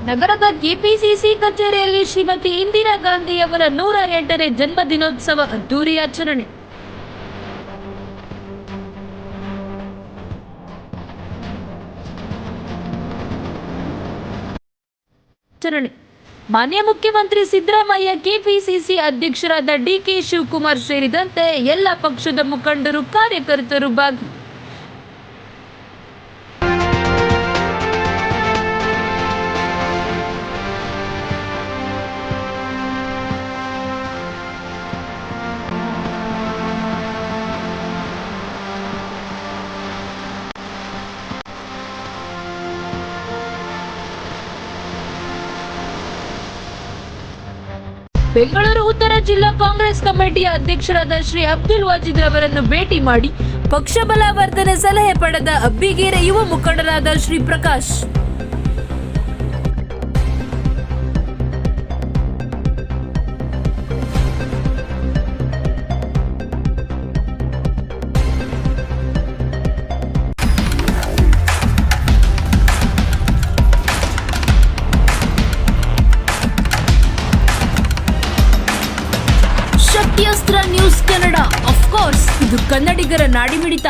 ನಗರದ ಕೆಪಿಸಿಸಿ ಕಚೇರಿಯಲ್ಲಿ ಶ್ರೀಮತಿ ಇಂದಿರಾ ಗಾಂಧಿಯವರ 108ನೇ ಜನ್ಮದಿನೋತ್ಸವ ಅದ್ದೂರಿ ಆಚರಣೆ. ಮಾನ್ಯ ಮುಖ್ಯಮಂತ್ರಿ ಸಿದ್ದರಾಮಯ್ಯ, ಕೆಪಿಸಿಸಿ ಅಧ್ಯಕ್ಷರಾದ ಡಿಕೆ ಶಿವಕುಮಾರ್ ಸೇರಿದಂತೆ ಎಲ್ಲ ಪಕ್ಷದ ಮುಖಂಡರು, ಕಾರ್ಯಕರ್ತರು ಭಾಗಿ. ಬೆಂಗಳೂರು ಉತ್ತರ ಜಿಲ್ಲಾ ಕಾಂಗ್ರೆಸ್ ಕಮಿಟಿಯ ಅಧ್ಯಕ್ಷರಾದ ಶ್ರೀ ಅಬ್ದುಲ್ ವಾಜಿದ್ ಅವರನ್ನು ಭೇಟಿ ಮಾಡಿ ಪಕ್ಷ ಬಲವರ್ಧನೆ ಸಲಹೆ ಪಡೆದ ಅಬ್ಬಿಗೇರಿ ಯುವ ಮುಖಂಡರಾದ Shri Prakash. Shaktiyastra news Kannada, of course ಇದು ಕನ್ನಡಿಗರ ನಾಡಿಮಿಡಿತ.